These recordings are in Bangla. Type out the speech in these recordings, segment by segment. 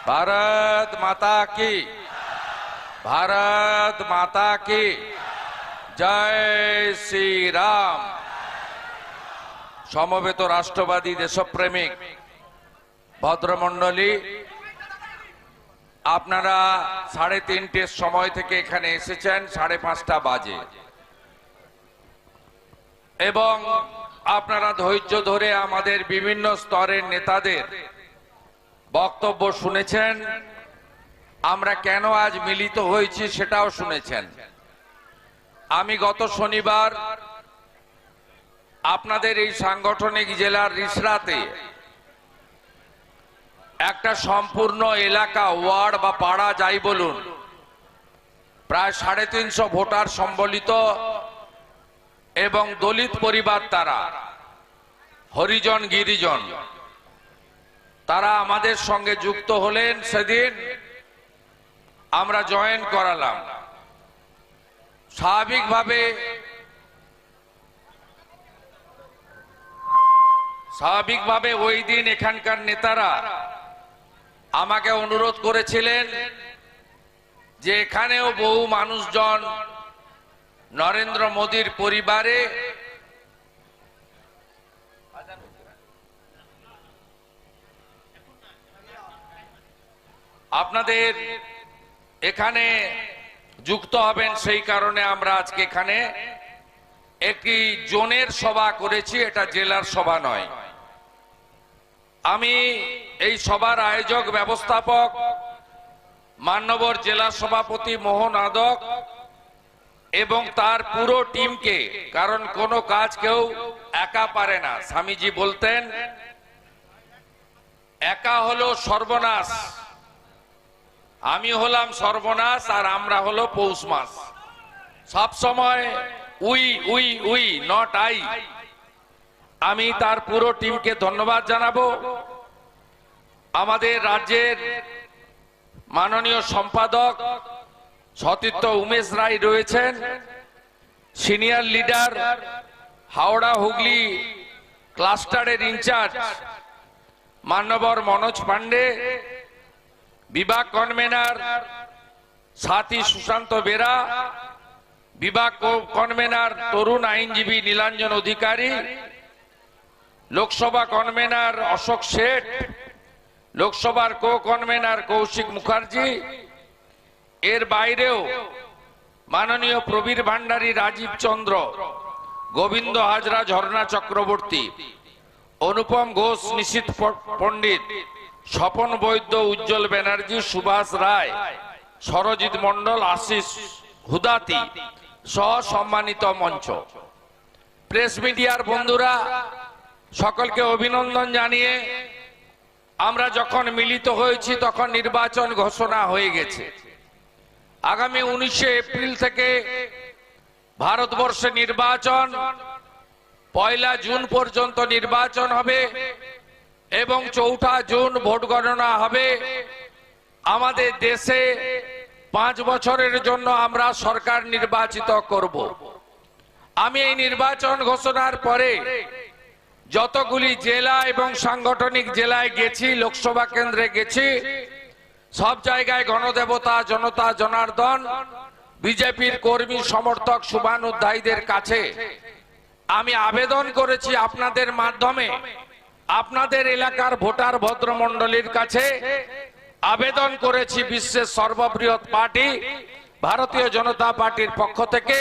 भारत माता की, भारत माता की जय श्री राम। সমবেত রাষ্ট্রবাদী দেশপ্রেমিক ভদ্রমণ্ডলী, আপনারা 3:30 সময় থেকে এখানে এসেছেন, 5:30 বাজে, এবং আপনারা ধৈর্য ধরে আমাদের বিভিন্ন স্তরের নেতাদের বক্তব্য শুনেছেন। আমরা কেন আজ মিলিত হয়েছি সেটাও শুনেছেন। আমি গত শনিবার আপনাদের এই সাংগঠনিক জেলার রিসরাতে একটা সম্পূর্ণ এলাকা, ওয়ার্ড বা পাড়া যাই বলুন, প্রায় 350 ভোটার সম্বলিত এবং দলিত পরিবার, তারা হরিজন গিরিজন, তারা আমাদের সঙ্গে যুক্ত হলেন। সেদিন আমরা জয়েন করালাম। স্বাভাবিকভাবে ওই দিন এখানকার নেতারা আমাকে অনুরোধ করেছিলেন যে এখানেও বহু মানুষজন নরেন্দ্র মোদীর পরিবারে আপনাদের এখানে যুক্ত হবেন, সেই কারণে আমরা আজকে এখানে একটি জোনের সভা করেছি। এটা জেলার সভা নয়। আমি এই সভার আয়োজক ব্যবস্থাপক মান্যবর জেলা সভাপতি মোহন আদক এবং তার পুরো টিমকে, কারণ কোনো কাজ কেউ একা পারে না। স্বামীজি বলতেন, একা হলো সর্বনাশ, আমি হলাম সর্বনাশ আর আমরা হলো পৌষ মাস। সব সময় we we we, not I. আমি তার পুরো টিমকে ধন্যবাদ জানাবো। আমাদের রাজ্যের মাননীয় সম্পাদক সতীর্থ উমেশ রায় রয়েছেন, সিনিয়র লিডার হাওড়া হুগলি ক্লাস্টারের ইনচার্জ মান্যবর মনোজ পান্ডে, বিভাগ কনভেনার সাথী সুশান্ত বেরা, বিভাগ কনভেনার তরুণ আইনজীবী নীলাঞ্জন অধিকারী, লোকসভা কনভেনার অশোক শেঠ, লোকসভার কো কনভেনার কৌশিক মুখার্জি, এর বাইরেও মাননীয় প্রবীর ভান্ডারী, রাজীব চন্দ্র, গোবিন্দ হাজরা, ঝর্ণা চক্রবর্তী, অনুপম ঘোষ, নিশীথ পণ্ডিত, স্বপন বৈদ্য, উজ্জ্বল ব্যানার্জি, সুভাষ রায়, সরজিৎ মন্ডল, আশিস হুদাতি সহ সম্মানিত মঞ্চ, প্রেস মিডিয়ার বন্ধুরা, সকলকে অভিনন্দন জানিয়ে আমরা যখন মিলিত হয়েছি তখন নির্বাচন ঘোষণা হয়ে গেছে। আগামী 19 এপ্রিল থেকে ভারতবর্ষে নির্বাচন, 1 জুন পর্যন্ত নির্বাচন হবে এবং 4 জুন ভোট গণনা হবে। আমাদের দেশে 5 বছরের জন্য আমরা সরকার নির্বাচিত করব। আমি এই নির্বাচন ঘোষণার পরে যতগুলি জেলা এবং সাংগঠনিক জেলায় গেছি, লোকসভা কেন্দ্রে গেছি, সব জায়গায় গণদেবতা, জনতা জনার্দন, বিজেপির কর্মী সমর্থক শুভানুধ্যায়ীদের কাছে আমি আবেদন করেছি, আপনাদের মাধ্যমে আপনাদের এলাকার ভোটার ভদ্রমণ্ডলীর কাছে আবেদন করেছি, বিশ্বের সর্ববৃহৎ পার্টি ভারতীয় জনতা পার্টির পক্ষ থেকে,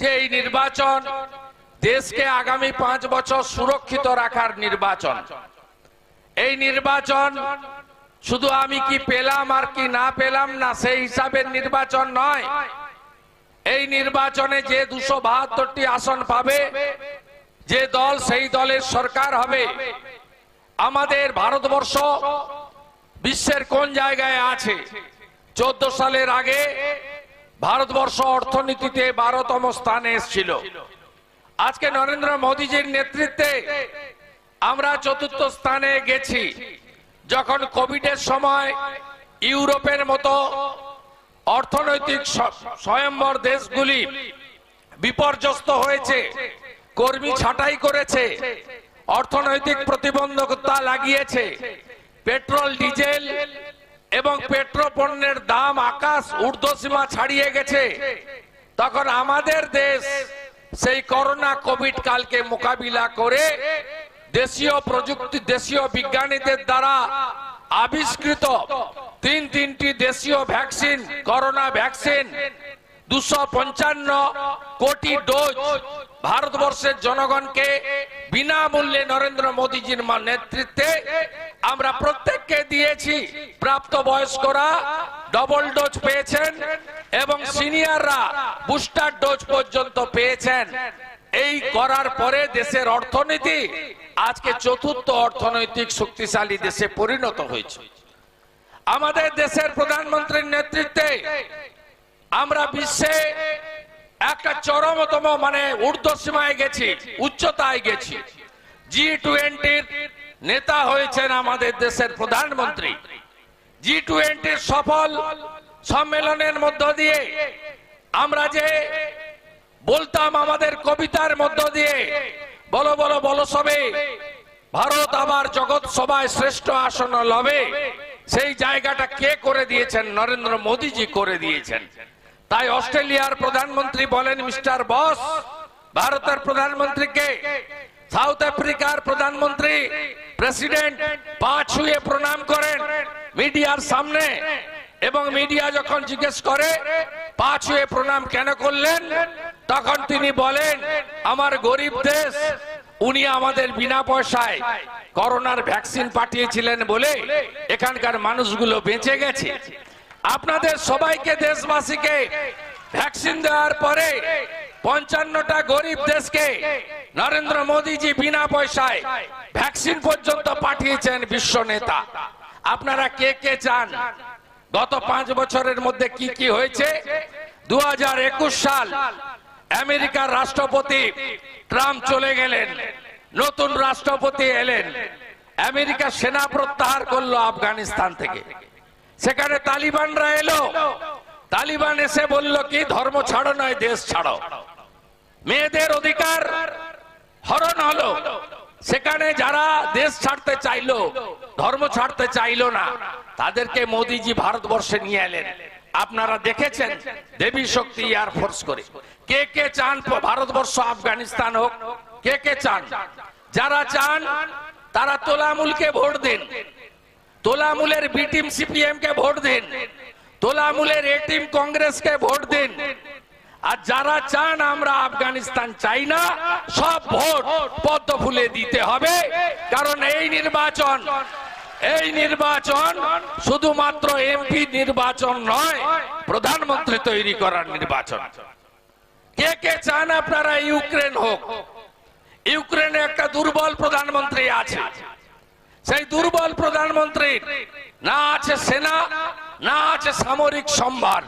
যে এই নির্বাচন দেশকে আগামী 5 বছর সুরক্ষিত রাখার নির্বাচন। এই নির্বাচন শুধু আমি কি পেলাম আর কি না পেলাম না সেই হিসাবের নির্বাচন নয়। এই নির্বাচনে যে 272টি আসন পাবে, যে দল, সেই দলের সরকার হবে। আমাদের ভারতবর্ষ বিশ্বের কোন জায়গায় আছে? 14 সালের আগে ভারতবর্ষ অর্থনীতিতে 12তম স্থানে এসেছিল। আজকে নরেন্দ্র মোদীজির নেতৃত্বে আমরা 4র্থ স্থানে গেছি। যখন কোভিডের সময় ইউরোপের মতো অর্থনৈতিক স্বয়ম্বর দেশগুলি বিপর্যস্ত হয়েছে, কর্মী ছাঁটাই করেছে, অর্থনৈতিক প্রতিবন্ধকতা লাগিয়েছে, পেট্রোল ডিজেল এবং পেট্রোপণ্যের দাম আকাশ ঊর্ধ্বসীমা ছাড়িয়ে গেছে, তখন আমাদের দেশ সেই করোনা কোভিড কালকে মোকাবিলা করে দেশীয় প্রযুক্তি, দেশীয় বিজ্ঞানীদের দ্বারা আবিষ্কৃত তিনটি দেশীয় ভ্যাকসিন, করোনা ভ্যাকসিন 255 কোটি ডোজ ভারতবর্ষের জনগণকে বিনামূল্যে নরেন্দ্র মোদীজির নেতৃত্বে আমরা প্রত্যেককে দিয়েছি। প্রাপ্তবয়স্করা ডবল ডোজ পেয়েছেন এবং সিনিয়ররা বুস্টার ডোজ পর্যন্ত পেয়েছেন। এই করার পরে দেশের অর্থনীতি আজকে চতুর্থ অর্থনৈতিক শক্তিশালী দেশে পরিণত হয়েছে। আমাদের দেশের প্রধানমন্ত্রীর নেতৃত্বে আমরা বিশ্বে একটা চরমতম ঊর্ধ্বসীমায় গেছি, উচ্চতায় গেছি। G20 নেতা হয়েছেন আমাদের দেশের প্রধানমন্ত্রী। G20 সফল সম্মেলনের মধ্য দিয়ে আমরা যে বলতাম আমাদের কবিতার মধ্য দিয়ে, বলো বলো বলো সবে ভারত আবার জগৎ সভায় শ্রেষ্ঠ আসন লবে, সেই জায়গাটা কে করে দিয়েছেন? নরেন্দ্র মোদীজি করে দিয়েছেন। তাই অস্ট্রেলিয়ার প্রধানমন্ত্রী বলেন মিস্টার বস ভারতের প্রধানমন্ত্রীকে, সাউথ আফ্রিকার প্রধানমন্ত্রী প্রেসিডেন্ট পা ছুঁয়ে প্রণাম করেন মিডিয়ার সামনে, এবং মিডিয়া যখন জিজ্ঞেস করে পা ছুঁয়ে প্রণাম কেন করলেন, তখন তিনি বলেন আমার গরিব দেশ, উনি আমাদের বিনা পয়সায় করোনার ভ্যাকসিন পাঠিয়েছিলেন বলে এখানকার মানুষগুলো বেঁচে গেছে। আপনাদের সবাইকে, দেশবাসীকে ভ্যাকসিন দেওয়ার পরে 55টা গরিব দেশকে নরেন্দ্র মোদীজি বিনা পয়সায় ভ্যাকসিন পর্যন্ত পাঠিয়েছেন বিশ্ব নেতা। আপনারা কে কে চান গত 5 বছরের মধ্যে কি কি হয়েছে? 2021 সাল আমেরিকার রাষ্ট্রপতি ট্রাম্প চলে গেলেন, নতুন রাষ্ট্রপতি এলেন। আমেরিকা সেনা প্রত্যাহার করলো আফগানিস্তান থেকে, সেখানে তালিবানরা এলো। তালিবান এসে বলল কি ধর্ম ছাড়ো নয় দেশ ছাড়ো, মেয়েদের অধিকার হরণ হলো। সেখানে যারা দেশ ছাড়তে চাইলো, ধর্ম ছাড়তে চাইলো না, তাদেরকে মোদীজি ভারতবর্ষে নিয়ে এলেন। আপনারা দেখেছেন দেবী শক্তি এয়ারফোর্স করে। কে কে চান ভারতবর্ষ আফগানিস্তান হোক? কে কে চান? যারা চান তারা তোলামূলকে ভোট দিন, তোলামূলের বি টিম সিপিএম কে ভোট দিন, তোলামূলের এ টিম কংগ্রেসকে ভোট দিন। আর যারা চান আমরা আফগানিস্তান চাই না, সব ভোট পদ্ম ফুলে দিতে হবে। কারণ এই নির্বাচন শুধুমাত্র এমপি নির্বাচন নয়, প্রধানমন্ত্রী তৈরি করার নির্বাচন। কে কে চান আপনারা ইউক্রেন হোক? ইউক্রেনে একটা দুর্বল প্রধানমন্ত্রী আছে। সেই দুর্বল প্রধানমন্ত্রীর না আছে সেনা, না আছে সামরিক সম্ভার।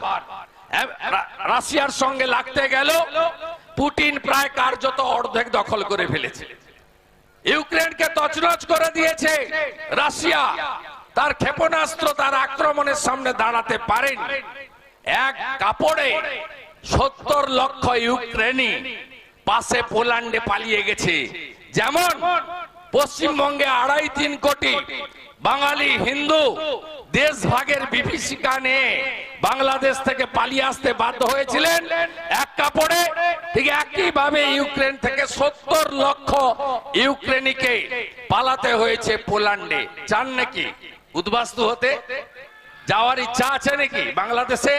রাশিয়ার সঙ্গে লাগতে গেল, পুতিন প্রায় কার্যত অর্ধেক দখল করে ফেলেছে। ইউক্রেনকে তছনছ করে দিয়েছে রাশিয়া। তার ক্ষেপণাস্ত্র তার আক্রমণের সামনে দাঁড়াতে পারেনি। এক কাপড়ে 70 লক্ষ ইউক্রেনি পাশে পোল্যান্ডে পালিয়ে গেছে। যেমন পশ্চিমবঙ্গে 2.5-3 কোটি বাঙালি হিন্দু দেশভাগের বিভীষিকা নিয়ে বাংলাদেশ থেকে পালিয়ে আসতে বাধ্য হয়েছিলেন এক কাপড়ে, ঠিক একইভাবে ইউক্রেন থেকে 70 লক্ষ ইউক্রেনিকে পালাতে হয়েছে পোল্যান্ডে। চান নাকি উদ্বাস্তু হতে? যাওয়ার ইচ্ছা আছে নাকি? বাংলাদেশে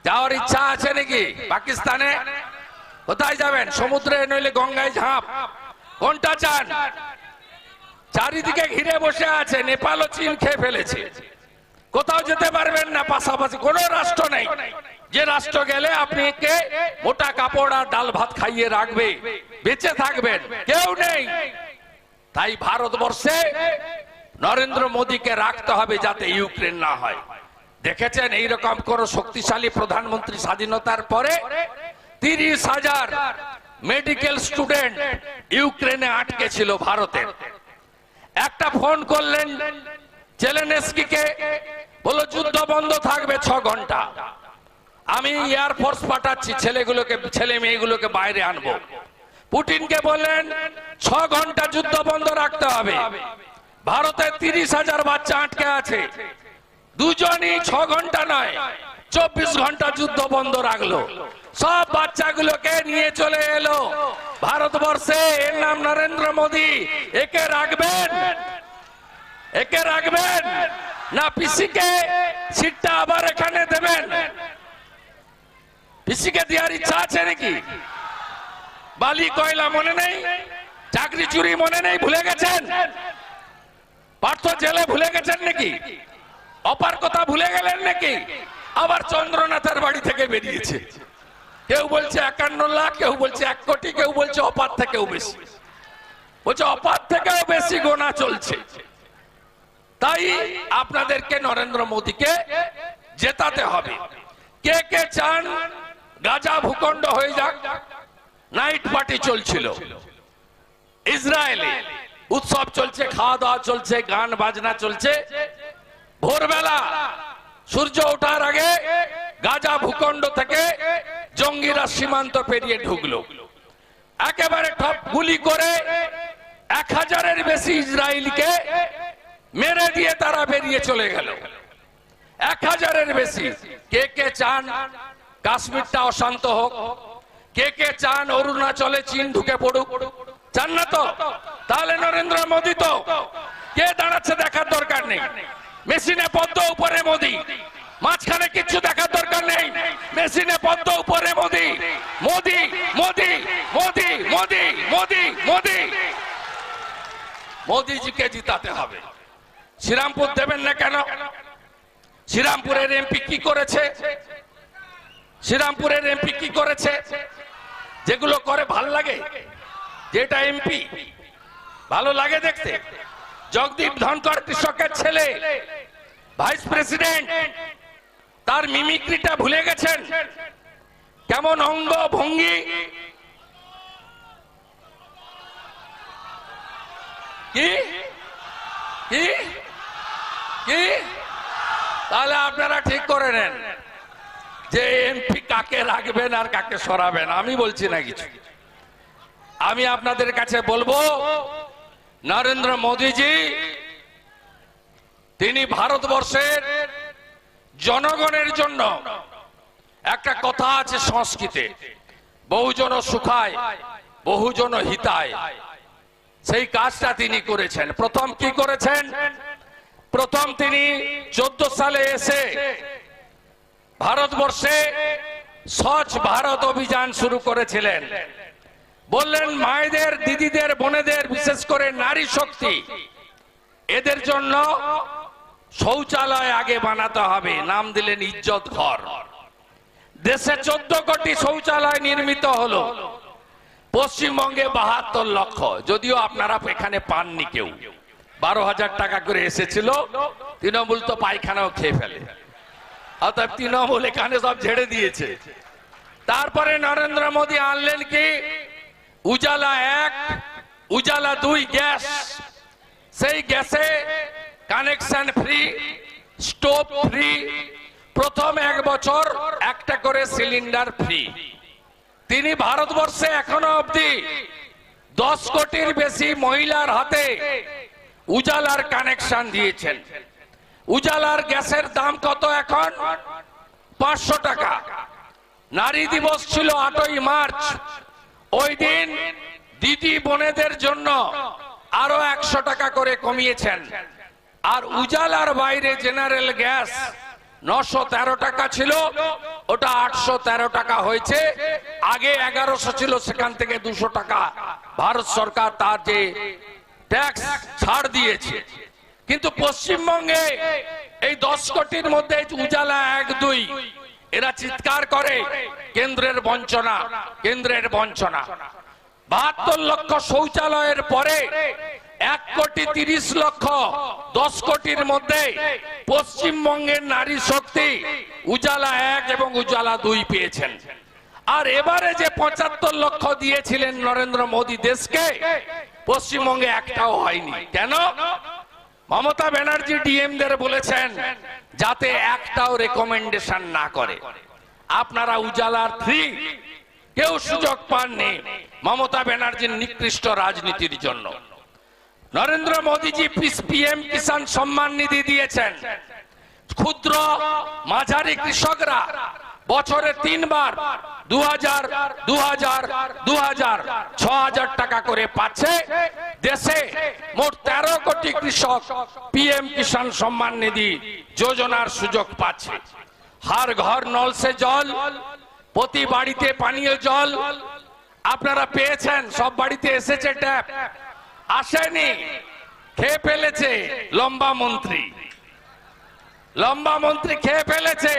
যাওয়ার ইচ্ছা আছে নাকি? পাকিস্তানে? কোথায় যাবেন? সমুদ্রে নইলে গঙ্গায় ঝাঁপ? কোনটা চান? চারিদিকে ঘিরে বসে আছে, নেপাল ও চীন খেয়ে ফেলেছে, কোথাও যেতে পারবেন না। পাশাপাশি কোন রাষ্ট্র নেই যে রাষ্ট্র গেলে আপনাকে মোটা কাপড় আর ডাল ভাত খাইয়ে রাখবে, বেঁচে থাকবেন, কেউ নেই। তাই ভারতবর্ষে নরেন্দ্র মোদীকে রাখতে হবে যাতে ইউক্রেন না হয়। দেখেছেন এইরকম কোন শক্তিশালী প্রধানমন্ত্রী স্বাধীনতার পরে? 30,000 মেডিকেল স্টুডেন্ট ইউক্রেনে আটকে ছিল ভারতের। একটা ফোন করলেন জেলেনস্কিকে, বলল যুদ্ধ বন্ধ থাকবে 6 ঘন্টা, আমি এয়ারফোর্স পাঠাচ্ছি, ছেলে মেয়েগুলোকে বাইরে আনবো। পুতিনকে বললেন 6 ঘন্টা যুদ্ধ বন্ধ রাখতে হবে। ভারতের 30,000 বাচ্চা আটকে আছে, দুজনই 6 ঘন্টা নয় 24 ঘন্টা যুদ্ধ বন্ধ রাখলো, সব বাচ্চাগুলোকে নিয়ে চলে এলো ভারতবর্ষে। এর নাম নরেন্দ্র মোদী। একে রাখবেন, একে রাখবেন না পিসিকে সিটটা আবার এখানে দেবেন? পিসিকে দেওয়ার ইচ্ছা আছে নাকি? বালি কয়লা মনে নেই? চাকরি চুরি মনে নেই? ভুলে গেছেন? পার্থ জেলে ভুলে গেছেন নাকি? অপার কথা ভুলে গেলেন নাকি? আবার চন্দ্রনাথের বাড়ি থেকে বেরিয়েছে, কেউ বলছে 51 লাখ, কেউ বলছে 1 কোটি, কেউ বলছে অপার থেকেও বেশি, বলছে অপার থেকেও বেশি গোনা চলছে। তাই আপনাদেরকে নরেন্দ্র মোদীকে জেতাতে হবে। কে কে চান গাজা ভূখণ্ড হয়ে যাক? নাইট পার্টি চলছিল ইসরায়েলে, উৎসব চলছে, খাওয়া দাওয়া চলছে, গান বাজনা চলছে। ভোরবেলা সূর্য ওঠার আগে গাজা ভূখণ্ড থেকে জঙ্গিরা সীমান্ত পেরিয়ে ঢুকলো, একেবারে ঠপ গুলি করে 1000-এর বেশি ইসরায়েলিকে মেরে দিয়ে তারা বেরিয়ে চলে গেল। 1000-এর বেশি। কে কে চান কাশ্মীরটা অশান্ত হোক? কে কে চান অরুণাচলে চীন ঢুকে পড়ুক? চান না তো? তাহলে নরেন্দ্র মোদী তো। কে দাঁড়াচ্ছে দেখার দরকার নেই, মেশিনে পদ্ম উপরে মোদী, মাঝখানে কিছু দেখার দরকার নেই, মেশিনে পদ্ম উপরে মোদী, মোদী মোদী মোদী মোদী মোদী মোদী। মোদীজিকে জিতাতে হবে। শ্রীরামপুর দেবেন না কেন? শ্রীরামপুরের এমপি কি করেছে? শ্রীরামপুরের এমপি কি করেছে? যেগুলো করে ভাল লাগে, যেটা এমপি ভালো লাগে দেখতে। জগদীপ ধনকর কৃষকের ছেলে, ভাইস প্রেসিডেন্ট, তার মিমিক্রিটা ভুলে গেছেন? কেমন অঙ্গ ভঙ্গি, কি কি কি? তাহলে আপনারা ঠিক করে নেন যে এমপি কাকে রাখবেন আর কাকে সরাবেন। আমি বলছি না কিছু, আমি আপনাদের কাছে বলবো নরেন্দ্র মোদীজি তিনি ভারতবর্ষের জনগণের জন্য, একটা কথা আছে সংস্কৃতে, বহুজন সুখায় বহুজন হিতায়, সেই কাজটা তিনি করেছেন। প্রথম কি করেছেন? প্রথম তিনি 14 সালে এসে ভারতবর্ষে স্বচ্ছ ভারত অভিযান শুরু করেছিলেন। বললেন মায়েদের, দিদিদের, বোনেদের, বিশেষ করে নারী শক্তি, এদের জন্য শৌচালয় আগে বানাতে হবে। নাম দিলেন ইজ্জত ঘর। দেশে 14 কোটি শৌচালয় নির্মিত হলো, পশ্চিমবঙ্গে 72 লক্ষ। যদিও আপনারা এখানে পাননি কেউ, 12,000 টাকা করে এসেছিল। তৃণমূল তো পায়খানাও খেয়ে ফেলে, অতএব তৃণমূল এখানে সব ঝেড়ে দিয়েছে। তারপরে নরেন্দ্র মোদী আনলেন কি? উজালা 1, উজালা 2 গ্যাস। সেই গ্যাসে কানেকশন ফ্রি, স্টোভ ফ্রি, প্রথম 1 বছর একটা করে সিলিন্ডার ফ্রি। তিনি ভারতবর্ষে এখনো অবধি 10 কোটির বেশি মহিলার হাতে উজালার কানেকশন দিয়েছেন। উজালার গ্যাসের দাম কত এখন? 500 টাকা। নারী দিবস ছিল 8ই মার্চ, ওই দিন দিদি বোনেদের জন্য আরো 100 টাকা করে কমিয়েছেন। আর উজালার বাইরে জেনারেল গ্যাস 913 টাকা ছিল, ওটা 813 টাকা হয়েছে। আগে 1100 ছিল, সেখান থেকে 200 টাকা ভারত সরকার তার যে ট্যাক্স ছাড় দিয়েছে। কিন্তু পশ্চিমবঙ্গে এই 10 কোটির মধ্যে উজালা 1, 2 এরা চিৎকার করে কেন্দ্রের বঞ্চনা, কেন্দ্রের বঞ্চনা। 72 লক্ষ শৌচালয়ের পরে 1 কোটি 30 লক্ষ, 10 কোটির মধ্যে পশ্চিমবঙ্গের নারী শক্তি উজালা 1 এবং উজালা 2 পেয়েছেন। আর এবারে যে 75 লক্ষ দিয়েছিলেন নরেন্দ্র মোদী দেশকে, পশ্চিমবঙ্গে একটাও হয়নি। কেন? মমতা ব্যানার্জি ডিএমদের বলেছেন যাতে একটাও রেকমেন্ডেশন না করে। আপনারা উজালার 3 কেউ সুযোগ পাননি মমতা ব্যানার্জির নিকৃষ্ট রাজনীতির জন্য। নরেন্দ্র মোদীজি পিএম কিষাণ সম্মান নিধি দিয়েছেন, ক্ষুদ্র মাঝারি কৃষকরা বছরে 3 বার 2000, 2000, 2000, 6000 টাকা করে পাচ্ছে। দেশে মোট 13 কোটি কৃষক পিএম কিষাণ সম্মান নিধি যোজনার সুযোগ পাচ্ছে। हर घर नल से जल, प्रति बाड़ीते पानीय जल আপনারা পেয়েছেন, সব বাড়িতে এসেছে, ট্যাপ আসেনি, খেয়ে ফেলেছে লম্বা মন্ত্রী খেয়ে ফেলেছে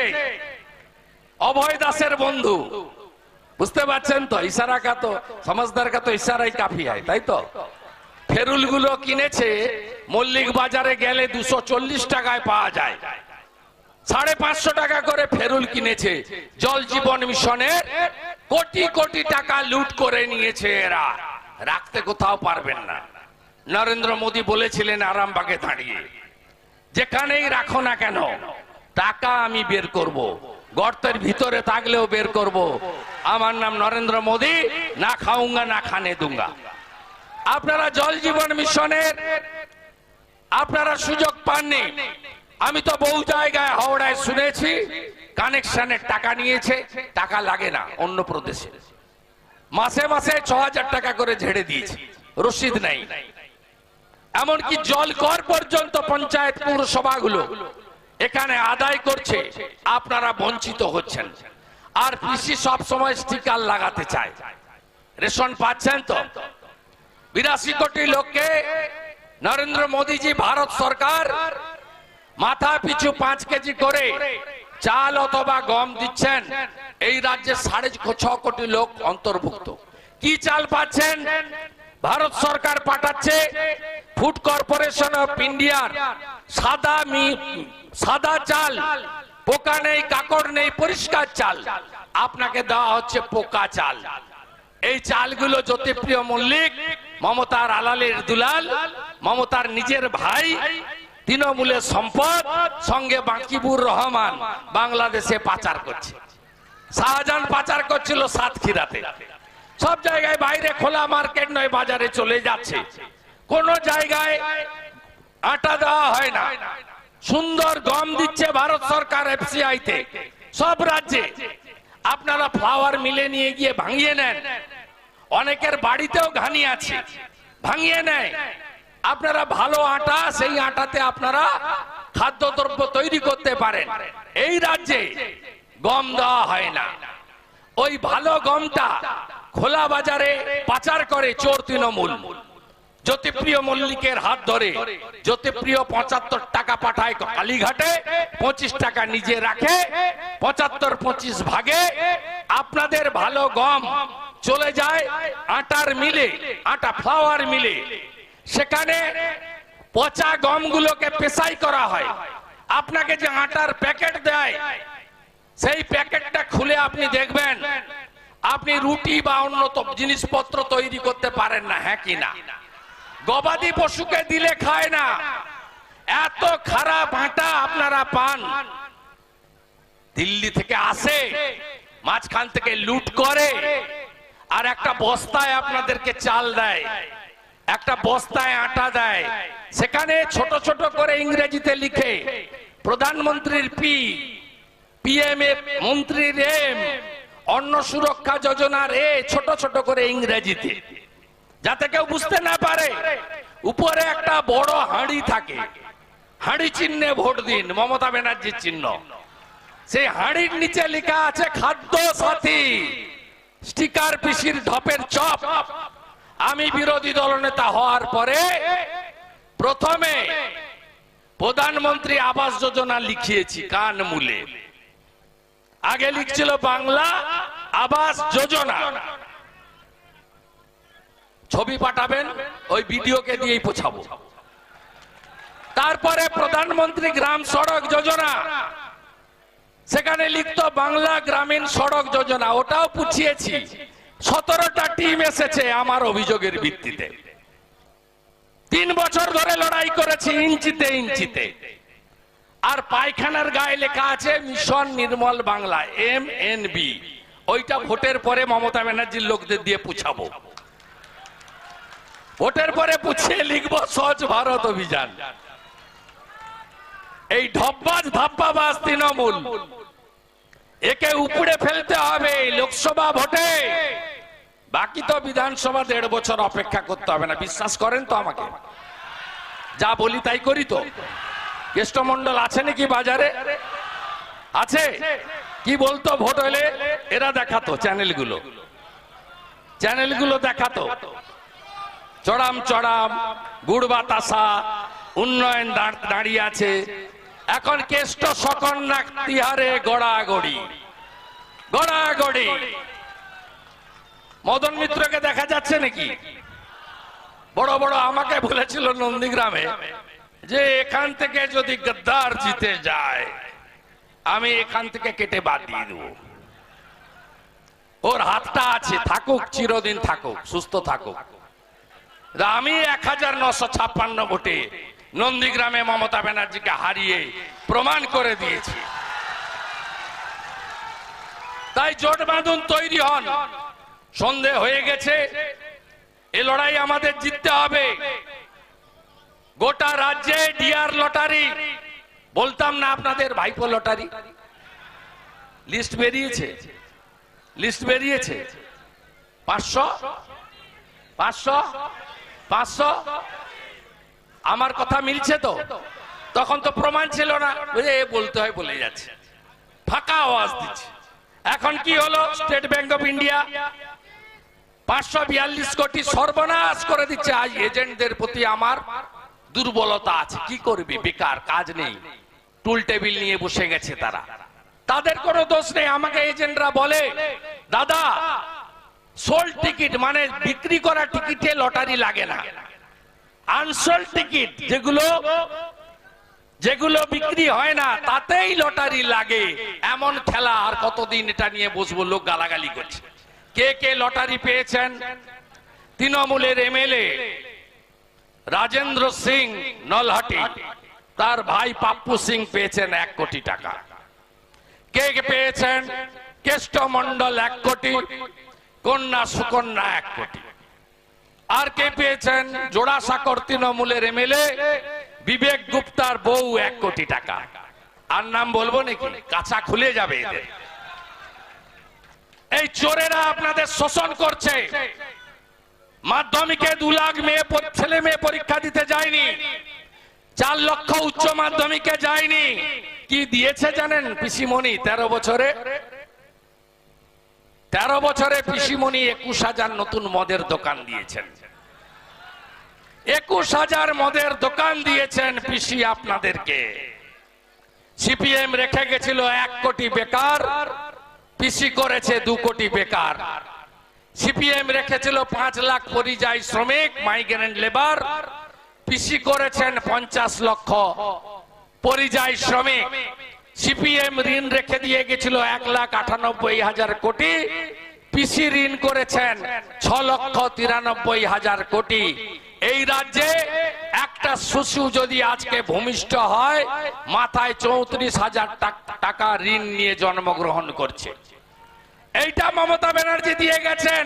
অভয় দাসের বন্ধু। বুঝতে পারছেন তো? ইশারা কা তো সমঝদার কা তো ইশারাই কাফি হয়, তাই তো? ফেরুল গুলো কিনেছে মল্লিক বাজারে গেলে 240 টাকায় পাওয়া যায়, 550 টাকা করে ফেরুল কিনেছে। জল জীবন মিশনের কোটি কোটি টাকা লুট করে নিয়েছে এরা, রাখতে কোথাও পারবেন না। নরেন্দ্র মোদী বলেছিলেন আরামবাগে দাঁড়িয়ে, যেখানেই রাখো না কেন টাকা আমি বের করব, গর্তের ভিতরে থাকলেও বের করব। আমার নাম নরেন্দ্র মোদী, না খাউঙ্গা না খানে দুঙ্গা। আপনারা জল জীবন মিশনের আপনারা সুযোগ পাননি। আমি তো বহু জায়গায় হাওড়ায় শুনেছি কানেকশনের টাকা নিয়েছে, টাকা লাগে না অন্য প্রদেশে, মাসে মাসে 6000 টাকা করে ঝেড়ে দিয়েছে, রসিদ নাই। এমনকি জল কর পর্যন্ত পঞ্চায়েত পৌরসভাগুলো এখানে আদায় করছে, আপনারা বঞ্চিত হচ্ছেন। আর পিসি সব সময় স্টিকার লাগাতে চায়। রেশন পাচ্ছেন তো? 82 কোটি লোককে নরেন্দ্র মোদীজি ভারত সরকার মাথা পিছু 5 কেজি করে চাল অথবা গম দিচ্ছেন। এই রাজ্যে 6.5 কোটি লোক অন্তর্ভুক্ত। কি চাল পাচ্ছেন? ভারত সরকার পাঠাচ্ছে ফুড কর্পোরেশন অফ ইন্ডিয়ার সাদা চাল, পোকা নেই, কাকড় নেই, পরিষ্কার চাল। আপনাকে দেওয়া হচ্ছে পোকা চাল। এই চালগুলো জ্যোতিপ্রিয় মল্লিক, মমতার আলালের দুলাল, মমতার নিজের ভাই, তৃণমূলের সম্পদ, সঙ্গে বাকিবুর রহমান বাংলাদেশে পাচার করছে। শাহজাহান পাচার করছিল সাতক্ষীরাতে। সব জায়গায় বাইরে খোলা মার্কেট নয়, বাজারে চলে যাচ্ছে। কোন জায়গায় আটা দেওয়া হয় না। সুন্দর গম দিচ্ছে ভারত সরকার এফসিআই তে সব রাজ্যে। আপনারা ফ্লাওয়ার মিলে নিয়ে গিয়ে ভাঙিয়ে নেন। অনেকের বাড়িতেও ঘানি আছে, ভাঙিয়ে নেয়। আপনারা ভালো আটা, সেই আটাতে আপনারা খাদ্যদ্রব্য তৈরি করতে পারেন। এই রাজ্যে গম দেওয়া হয় না। ওই ভালো গমটা খোলা বাজারে পাচার করে চোর তৃণমূল। জ্যোতিপ্রিয় মল্লিকের হাত ধরে জ্যোতিপ্রিয় 75 টাকা পাঠায় কালীঘাটে, 25 টাকা নিজে রাখে, 75-25 ভাগে। আপনাদের ভালো গম চলে যায় আটার মিলে, আটা ফ্লাওয়ার মিলে। সেখানে পচা গমগুলোকে পেশাই করা হয়। আপনাকে যে আটার প্যাকেট দেয়, সেই প্যাকেটটা খুলে আপনি দেখবেন আপনি রুটি বা অন্য জিনিসপত্র তৈরি করতে পারেন না, হ্যাঁ কি না? গবাদি পশুকে দিলে খায় না। এত খারাপ আটা আপনারা পান। দিল্লি থেকে আসে, মাঝখান থেকে লুট করে, আর একটা বস্তায় আপনাদেরকে চাল দেয়, একটা বস্তায় আটা দেয়। সেখানে ছোট ছোট করে ইংরেজিতে লিখে প্রধানমন্ত্রীর পি, পিএম এর মন্ত্রীর এম, অন্ন সুরক্ষা যোজনার এ, ছোট ছোট করে ইংরেজিতে, যাতে কেউ বুঝতে না পারে। উপরে একটা বড় হাঁড়ি থাকে, হাঁড়ি চিহ্নে ভোট দিন, মমতা ব্যানার্জির চিহ্ন। সেই হাঁড়ির নিচে লেখা আছে খাদ্য সাথী, স্টিকার পিসির ঢপের চপ। আমি বিরোধী দলনেতা হওয়ার পরে প্রথমে প্রধানমন্ত্রী আবাস যোজনা লিখিয়েছি কান মূলে। আগে লিখছিল বাংলা আবাস যোজনা। ছবি পাঠাবেন, ওই ভিডিওকে দিয়েই পৌঁছাবো। তারপরে প্রধানমন্ত্রী গ্রাম সড়ক যোজনা, সেখানে লিখতো বাংলা গ্রামীণ সড়ক যোজনা। ওটাও পুছিয়েছি। 17টা টিম এসেছে আমার অভিযোগের ভিত্তিতে। 3 বছর ধরে লড়াই করেছি ইঞ্চিতে ইঞ্চিতে। আর পায়খানার গায়ে লেখা আছে মিশন নির্মল বাংলা, MNB। ওইটা ভোটের পরে মমতা ব্যানার্জির লোকদের দিয়ে পুছাবো। ভোটের পরে পুছিয়ে লিখবো স্বচ্ছ ভারত অভিযান। এই ঢপবাজ ধাপ্পাবাজ তৃণমূল, একে উপড়ে ফেলতে হবে লোকসভা ভোটে। বাকি তো বিধানসভা 1.5 বছর অপেক্ষা করতে হবে না। বিশ্বাস করেন তো আমাকে? যা বলি তাই করি তো। কেষ্টমন্ডল আছে নাকি বাজারে? আছে? কি বলতো ভোট হলে? এরা দেখাতো চ্যানেলগুলো দেখাতো চড়াম চড়াম, গুড় বাতাসা, উন্নয়ন দাঁড়িয়ে আছে। এখন কেষ্ট সকন্যা তিহারে গড়াগড়ি। মদন মিত্রকে দেখা যাচ্ছে নাকি? বড় বড় আমাকে বলেছিল নন্দীগ্রামে যে এখান থেকে যদি গদ্দার জিতে যায় আমি এখান থেকে কেটে বাদ দিয়ে দেব। ওর হাতটা আছে, থাকুক, চিরদিন থাকুক, সুস্থ থাকুক। আমি 1956 ভোটে নন্দীগ্রামে মমতা ব্যানার্জিকে হারিয়ে প্রমাণ করে দিয়েছি। তাই জোট বাঁধুন, তৈরি হন। সন্ধে হয়ে গেছে, এ লড়াই আমাদের জিততে হবে। গোটা রাজ্যে ডিআর লটারি, বলতাম না আপনাদের ভাইপো লটারি, লিস্ট বেরিয়েছে 500 আমার কথা মিলছে তো? তখন তো প্রমাণ ছিল না, বলতে হয় বলে যাচ্ছে, ফাঁকা আওয়াজ দিচ্ছে। এখন কি হলো? স্টেট ব্যাংক অফ ইন্ডিয়া 542 কোটি সর্বনাশ করে দিচ্ছে। আজ এজেন্টদের প্রতি আমার দুর্বলতা আছে। কি করবি? বেকার, কাজ নেই, টুল টেবিল নিয়ে বসে গেছে তারা। তাদের কোনো দোষ নেই। আমাকে এজেন্টরা বলে, দাদা সোল্ড টিকিট মানে বিক্রি করা টিকিটে লটারি লাগে না, আনসোল্ড টিকিট যেগুলো বিক্রি হয় না তাতেই লটারি লাগে। এমন খেলা আর কতদিন এটা নিয়ে বসবো? লোক গালাগালি করছে। কে লটারি পেয়েছেন? তৃণমূলের এমএলএ রাজেন্দ্র সিং নলহাটি, তার ভাই পাপ্পু সিং পেয়েছেন 1 কোটি টাকা। কে পেয়েছেন? কেষ্টমন্ডল 1 কোটি, কন্যা সুকন্যা 1 কোটি। আর কে পেয়েছেন? জোড়াসাঁকোর তৃণমূলের এমএলএ বিবেক গুপ্তার বউ 1 কোটি টাকা। আর নাম বলবো নাকি? কাঁচা খুলে যাবে এদের। এই চোরেরা আপনাদের শোষণ করছে। মাধ্যমিকে 2 লাখ ছেলে মেয়ে পরীক্ষা দিতে যায়নি, 4 লক্ষ উচ্চ মাধ্যমিকে যায়নি। কি দিয়েছে জানেন? পিসিমণি 13 বছরে পিসিমণি 21,000 নতুন মদের দোকান দিয়েছেন। 21,000 মদের দোকান দিয়েছেন পিসি আপনাদেরকে। সিপিএম রেখে গেছিল 1 কোটি বেকার, পিসি করেছে 2 কোটি বেকার। সিপিএম রেখেছিল 5 লাখ পরিযায়ী শ্রমিক, মাইগ্রেন্ট লেবার, পিসি করেছেন 50 লক্ষ পরিযায়ী শ্রমিক। সিপিএম ঋণ রেখে দিয়ে গেছিল 1,98,000 কোটি, পিসি ঋণ করেছেন 6,93,000 কোটি। এই রাজ্যে একটা শিশু যদি আজকে ভূমিষ্ঠ হয় মাথায় 34,000 টাকা ঋণ নিয়ে জন্মগ্রহণ করছে। এইটা মমতা ব্যানার্জি দিয়ে গেছেন।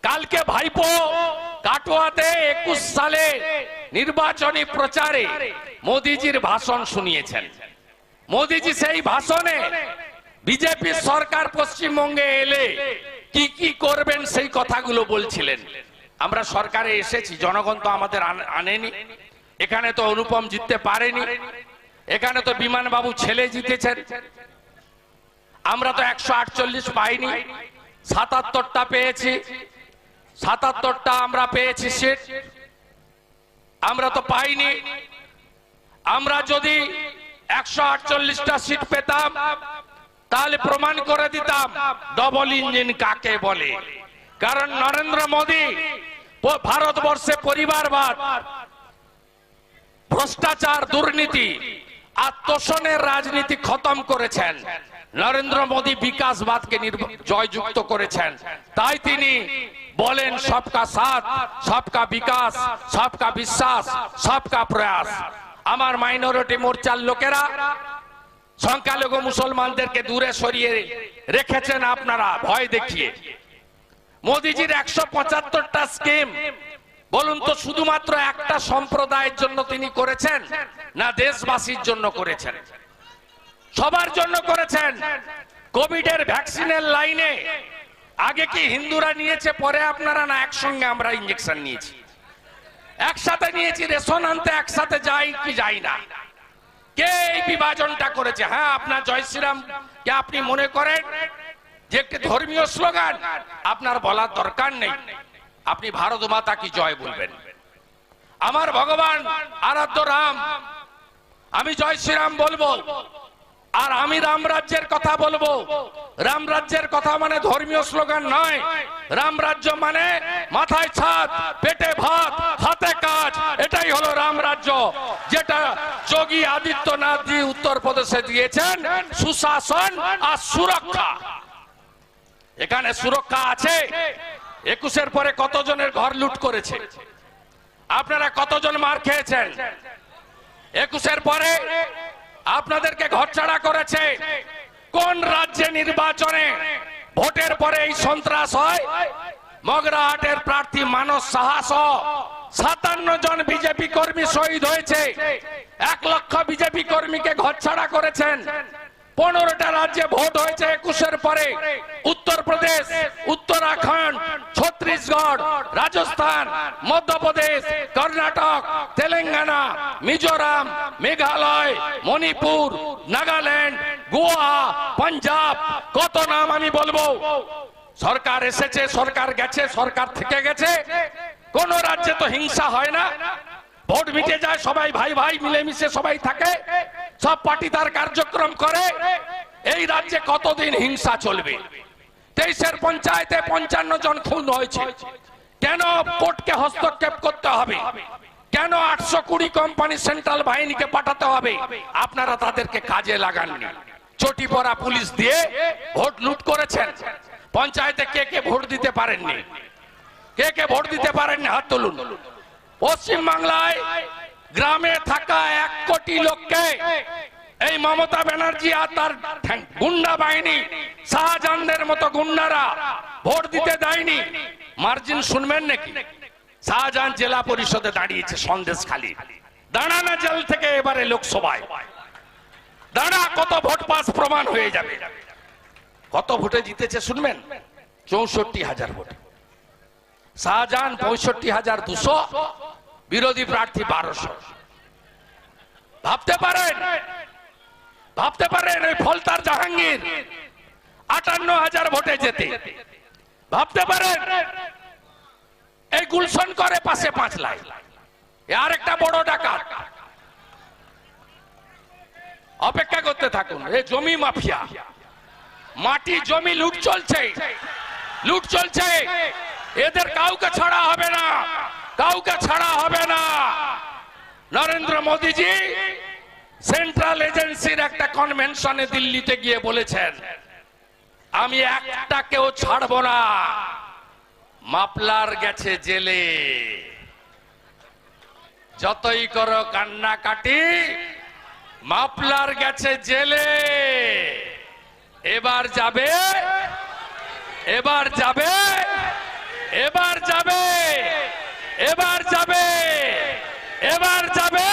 কালকে ভাইপো কাটোয়াতে 21 সালে নির্বাচনী প্রচারে মোদিজির ভাষণ শুনিয়েছেন। মোদিজি সেই ভাষণে বিজেপি সরকার পশ্চিমবঙ্গে এলে কি কি করবেন সেই কথাগুলো বলছিলেন। আমরা সরকারে এসেছি, জনগণ তো আমাদের আনেনি। এখানে তো অনুপম জিততে পারেনি, এখানে তো বিমান বাবু ছেলে জিতেছেন। আমরা তো 148 পাইনি, 77টা পেয়েছি। 77টা আমরা পেয়েছি সিট, আমরা তো পাইনি। আমরা যদি 148টা সিট পেতাম তাহলে প্রমাণ করে দিতাম ডবল ইঞ্জিন কাকে বলে। কারণ নরেন্দ্র মোদী ভারতবর্ষে পরিবারবাদ, ভ্রষ্টাচার, দুর্নীতি আর তোষণের রাজনীতি খতম করেছেন। নরেন্দ্র মোদী বিকাশবাদকে জয়যুক্ত করেছেন। তাই তিনি বলেন সবকা সাথ, সবকা বিকাশ, সবকা বিশ্বাস, সবকা প্রয়াস। আমার মাইনরিটি মোর্চার লোকেরা সংখ্যালঘু মুসলমানদেরকে দূরে সরিয়ে রেখেছেন আপনারা ভয় দেখিয়ে। মোদিজির 175টা স্কিম বলুন তো শুধুমাত্র একটা সম্প্রদায়ের জন্য তিনি করেছেন না দেশবাসীর জন্য করেছেন? সবার জন্য করেছেন। কোভিডের ভ্যাকসিনের লাইনে আগে কি হিন্দুরা নিয়েছে, পরে আপনারা? না, একসঙ্গে আমরা ইঞ্জেকশন নিয়েছি, একসাথে নিয়েছি। রেশন আনতে একসাথে যাই কি যাই না? কে এই বিভাজনটা করেছে? হ্যাঁ, আপনার জয় শ্রীরাম কে আপনি মনে করেন যে একটি ধর্মীয় স্লোগান, আপনার বলার দরকার নেই। আপনি ভারত মাতা কি জয় বলবেন। আমার ভগবান আরাধ্য রাম, আমি জয় শ্রীরাম বলবো। আর আমি রাম রাজ্যের কথা বলবো। রাম রাজ্যের কথা মানে ধর্মীয় স্লোগান নয়। রাম রাজ্য মানে মাথায় ছাদ, পেটে ভাত, হাতে কাজ। এটাই হলো রাম রাজ্য, যেটা যোগী আদিত্যনাথ জি উত্তরপ্রদেশে দিয়েছেন। সুশাসন আর সুরক্ষা। এখানে সুরক্ষা আছে। 21-এর পরে কতজনের ঘর লুট করেছে? আপনারা কতজন মার খেয়েছেন? 21-এর পরে আপনাদেরকে ঘরছাড়া করেছে। কোন রাজ্যে নির্বাচনে ভোটের পরে এই সন্ত্রাস হয়? মগরাহাটের প্রার্থী মানস সাহা সহ 57 জন বিজেপি কর্মী শহীদ হয়েছে। 1 লক্ষ বিজেপি কর্মীকে ঘরছাড়া করেছেন। 15টা রাজ্যে ভোট হয়েছে 21-এর পরে। উত্তরপ্রদেশ, উত্তরাখণ্ড, ছত্তিশগড়, রাজস্থান, মধ্যপ্রদেশ, কর্ণাটক, তেলেঙ্গানা, মিজোরাম, মেঘালয়, মণিপুর, নাগাল্যান্ড, গোয়া, পাঞ্জাব। কত নাম আমি বলবো। সরকার এসেছে, সরকার গেছে, সরকার থেকে গেছে। কোন রাজ্যে তো হিংসা হয় না। ভোট মিটে যায়, সবাই ভাই ভাই মিলেমিশে সবাই থাকে, সব পার্টি তার কার্যক্রম করে। এই রাজ্যে কতদিন হিংসা চলবে? 23-এর পঞ্চায়েতে 55 জন খুন হয়েছে। কেন কোর্টকে হস্তক্ষেপ করতে হবে? কেন 820 কোম্পানি সেন্ট্রাল বাহিনীকে পাঠাতে হবে? আপনারা তাদেরকে কাজে লাগাননি। চটি পরা পুলিশ দিয়ে ভোট লুট করেছেন। পঞ্চায়েতে কে কে ভোট দিতে পারেননি? কে কে ভোট দিতে পারেননি? হাত তুলুন। পশ্চিম বাংলায় গ্রামে থাকা 1 কোটি লোককে এই মমতা ব্যানার্জি আর তার গুন্ডা বাহিনী, শাহজাহানদের মতো গুন্ডারা ভোট দিতে দেয়নি। মার্জিন শুনবেন নাকি? শাহজাহান জেলা পরিষদে দাঁড়িয়েছে সন্দেশখালী। দাঁড়া না জেল থেকে এবারে লোকসভায় দাঁড়া, কত ভোট পাস প্রমাণ হয়ে যাবে। কত ভোটে জিতেছে শুনবেন? 64,000 ভোট। শাহজাহান 65,200, বিরোধী প্রার্থী 1200। ভাবতে পারেন, ভাবতে পারেন ওই ফলতার জাহাঙ্গীর 58,000 ভোটে যেতে। ভাবতে পারেন এই গুলশন করে পাশে 5 লাখ। আর একটা বড় ডাকাত। অপেক্ষা করতে থাকুন। এই জমি মাফিয়া, মাটি জমি লুট চলছে, লুট চলছে। এদের কাউকে ছাড়া হবে না, কাউকে ছাড়া হবে না। নরেন্দ্র মোদীজি সেন্ট্রাল এজেন্সির একটা কনভেনশনে দিল্লিতে গিয়ে বলেছেন, আমি একটাকেও ছাড়বো না। মাপলার গেছে জেলে, যতই করো কান্নাকাটি, মাপলার গেছে জেলে। এবার যাবে, এবার যাবে, এবার যাবে, এবার যাবে, এবার যাবে।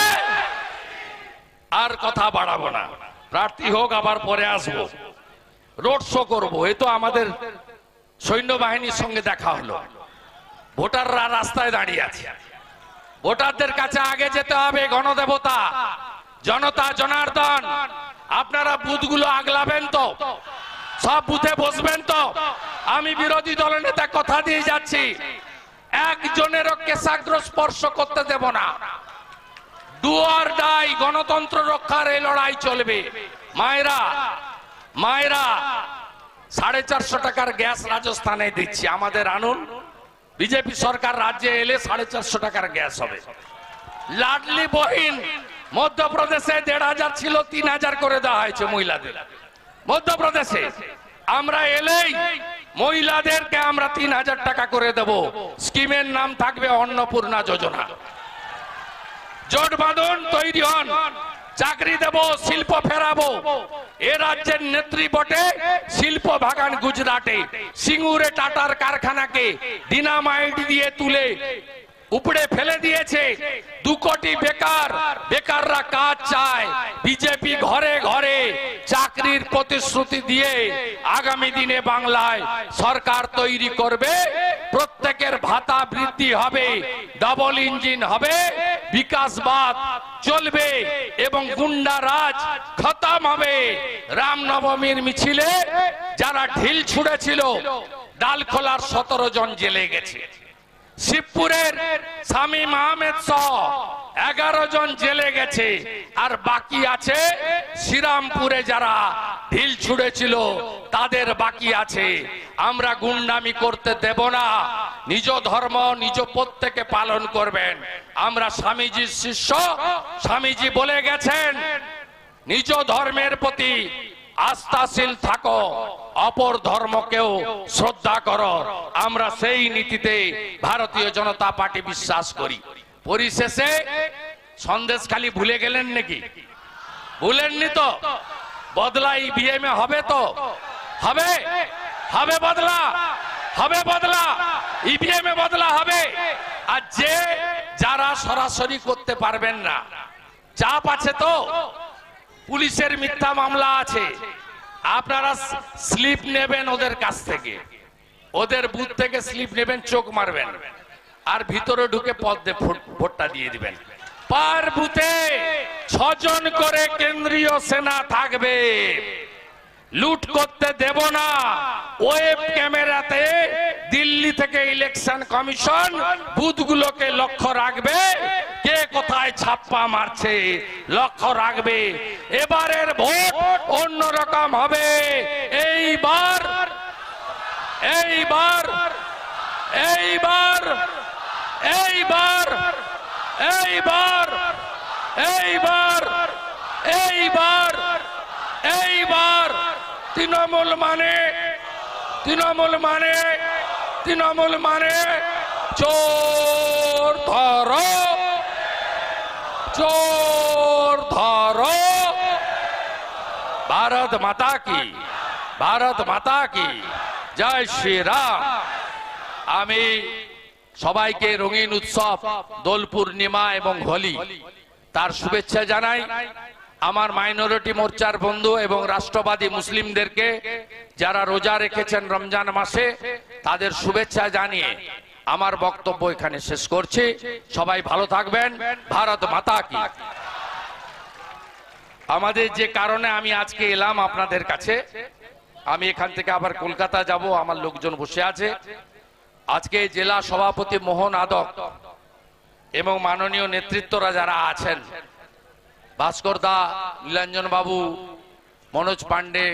আর কথা বাড়াবো না। প্রার্থী হোক, আবার পরে আসবো, রোড শো করবো। এই তো আমাদের সৈন্যবাহিনীর সঙ্গে দেখা হলো। ভোটাররা রাস্তায় দাঁড়িয়ে আছে। ভোটারদের কাছে আগে যেতে হবে। গণদেবতা, জনতা জনার্দন, আপনারা বুথগুলো আগলাবেন তো? সব বুথে বসবেন তো? আমি বিরোধী দলের নেতা কথা দিয়ে যাচ্ছি, একজনেরও কেশাগ্র স্পর্শ করতে দেব না। ডু অর ডাই, গণতন্ত্র রক্ষার এই লড়াই চলবে। মায়েরা, মায়েরা, 450 টাকার গ্যাস রাজস্থানে দিচ্ছি, আমাদের আনুন। বিজেপি সরকার রাজ্যে এলে 450 টাকার গ্যাস হবে। লাডলি বহিন মধ্যপ্রদেশে 1,500 ছিল, 3,000 করে দেওয়া হয়েছে মহিলাদের। মধ্যপ্রদেশে আমরা এলেই মহিলাদেরকে আমরা 3,000 টাকা করে দেব। স্কিমের নাম থাকবে অন্নপূর্ণা যোজনা। জোট বাঁধন, তৈরি হন, চাকরি দেব, শিল্প ফেরাবো। এ রাজ্যের নেত্রী বটে, শিল্প বাগান গুজরাটে। সিঙ্গুরে টাটার কারখানাকে ডিনামাইট দিয়ে তুলে উপড়ে ফেলে দিয়েছে। 2 কোটি বেকাররা কাজ চায়। বিজেপি ঘরে ঘরে চাকরির প্রতিশ্রুতি দিয়ে আগামী দিনে বাংলায় সরকার তৈরি করবে। প্রত্যেকের ভাতা বৃদ্ধি হবে, ডাবল ইঞ্জিন হবে, বিকাশবাদ চলবে এবং গুন্ডারাজ খতম হবে। রামনবমীর মিছিলে যারা ঢিল ছুঁড়েছিল, ডালখোলার 17 জন জেলে গেছে। শিবপুরের শামীম আহমেদ সহ 11 জন জেলে গেছে। আর বাকি আছে শ্রীরামপুরে যারা ঢিল ছুঁড়েছিল তাদের বাকি আছে। আমরা গুন্ডামি করতে দেব না। নিজ ধর্ম নিজ প্রত্যেকে পালন করবেন। আমরা স্বামীজির শিষ্য। স্বামীজি বলে গেছেন, নিজ ধর্মের প্রতি আস্থাশীল থাকো, অপর ধর্মকেও শ্রদ্ধা করো। আমরা সেই নীতিতে ভারতীয় জনতা পার্টি বিশ্বাস করি। পরিশেষে সন্দেশখালি ভুলে গেলেন নাকি? ভুলেননি তো? বদলা ইভিএম এ হবে তো? হবে হবে বদলা, হবে বদলা, ইভিএম এ বদলা হবে। আর যারা সরাসরি করতে পারবেন না, চাপ আছে তো, পুলিশের মিথ্যা মামলা আছে, আপনারা স্লিপ নেবেন ওদের কাছ থেকে, ওদের বুথ থেকে স্লিপ নেবেন, চোখ মারবেন আর ভিতরে ঢুকে পদ্মে ভোটটা দিয়ে দিবেন। পার বুথে 6 জন করে কেন্দ্রীয় সেনা থাকবে। লুট করতে দেব না। ওয়েব ক্যামেরাতে দিল্লি থেকে ইলেকশন কমিশন বুথগুলোকে লক্ষ্য রাখবে, কে কোথায় ছাপ্পা মারছে লক্ষ্য রাখবে। এবারের ভোট অন্যরকম হবে। এইবার এইবার এইবার এইবার এইবার এইবার এইবার এইবার তৃণমূল মানে চোর ধরো, চোর ধরো। ভারত মাতা কি, ভারত মাতা কি জয় শ্রীরাম। আমি সবাইকে রঙিন উৎসব দোল পূর্ণিমা এবং হোলি তার শুভেচ্ছা জানাই। আমার মাইনরিটি মোর্চার বন্ধু এবং রাষ্ট্রবাদী মুসলিমদেরকে যারা রোজা রেখেছেন রমজান মাসে, তাদের শুভেচ্ছা জানিয়ে আমার বক্তব্য এখানে শেষ করছি। সবাই ভালো থাকবেন। ভারত মাতা কি। আমাদের যে কারণে আমি আজকে এলাম আপনাদের কাছে, আমি এখান থেকে আবার কলকাতা যাব, আমার লোকজন বসে আছে। আজকে জেলা সভাপতি মোহন আদক এবং মাননীয় নেতৃত্বরা যারা আছেন, ভাস্কর দা, নীলাঞ্জন বাবু, মনোজ পান্ডে,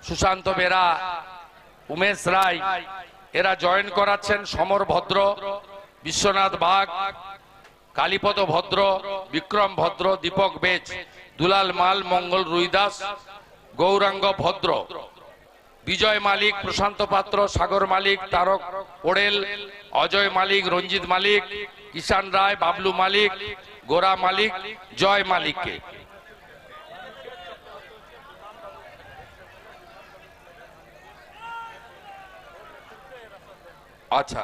সুশান্ত বেরা, উমেশ রায়, এরা জয়েন করাচ্ছেন। সমর ভদ্র, বিশ্বনাথ বাগ, কালীপদ ভদ্র, বিক্রম ভদ্র, দীপক বেজ, দুলাল মাল, মঙ্গল রুইদাস, গৌরাঙ্গ ভদ্র, বিজয় মালিক, প্রশান্ত পাত্র, সাগর মালিক, তারক পোড়েল, অজয় মালিক, রঞ্জিত মালিক, কিষান রায়, বাবলু মালিক, গোরা মালিক, জয় মালিককে আচ্ছা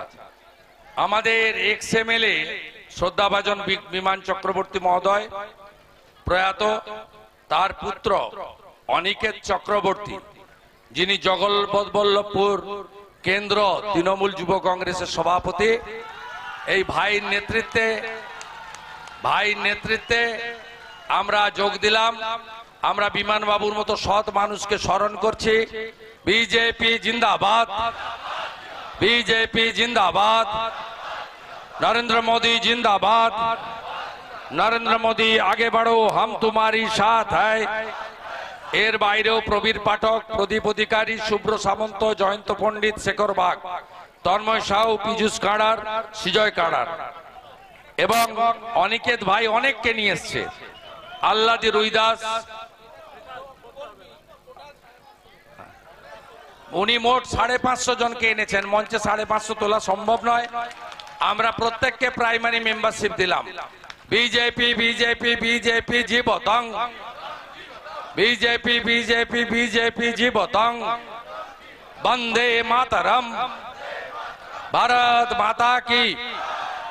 আমাদের এক্স এমএলএ শ্রদ্ধাভাজন বিমান চক্রবর্তী মহোদয় প্রয়াত, তার পুত্র অনিকেত চক্রবর্তী, যিনি জগৎবল্লভপুর কেন্দ্র তৃণমূল যুব কংগ্রেসের সভাপতি, এই ভাইয়ের নেতৃত্বে আমরা যোগ দিলাম। আমরা বিমান বাবুর মতো সৎ মানুষকে স্মরণ করছি। বিজেপি জিন্দাবাদ, বিজেপি জিন্দাবাদ, নরেন্দ্র মোদী জিন্দাবাদ, নরেন্দ্র মোদী আগে বাড়ো, হাম তোমারি সাথ হ্যায়। এর বাইরেও প্রবীর পাঠক, প্রদীপ অধিকারী, শুভ্র সামন্ত, জয়ন্ত পণ্ডিত, শেখর বাগ, তন্ময় সাউ, পীযুষ কাড়ার, সুজয় কাড়ার এবং অনিকেত ভাই অনেককে নিয়ে এসছে। আল্লাদি রুইদাস, উনি মোট 550 জনকে এনেছেন। মঞ্চে 550 তোলা সম্ভব নয়। আমরা প্রত্যেককে প্রাইমারি মেম্বারশিপ দিলাম। বিজেপি বিজেপি বিজেপি জীবতং, বিজেপি বিজেপি বিজেপি জীবতং, বন্দে মাতরম, ভারত মাতা কি,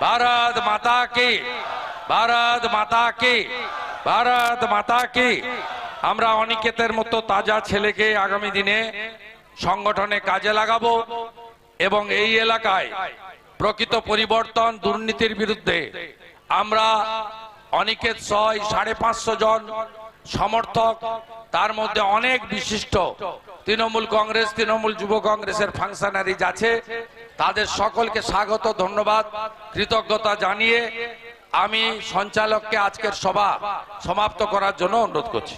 ভারত মাতা কি, ভারত মাতা কি, ভারত মাতা কি। আমরা অনিকেতের মতো তাজা ছেলেকে আগামী দিনে সংগঠনে কাজে লাগাবো এবং এই এলাকায় প্রকৃত পরিবর্তন, দুর্নীতির বিরুদ্ধে আমরা অনিকেত সহ 550 জন সমর্থক, তার মধ্যে অনেক বিশিষ্ট তৃণমূল কংগ্রেস, তৃণমূল যুব কংগ্রেসের ফাংশনারিজ আছে, তাদের সকলকে স্বাগত, ধন্যবাদ, কৃতজ্ঞতা জানিয়ে আমি সঞ্চালককে আজকের সভা সমাপ্ত করার জন্য অনুরোধ করছি।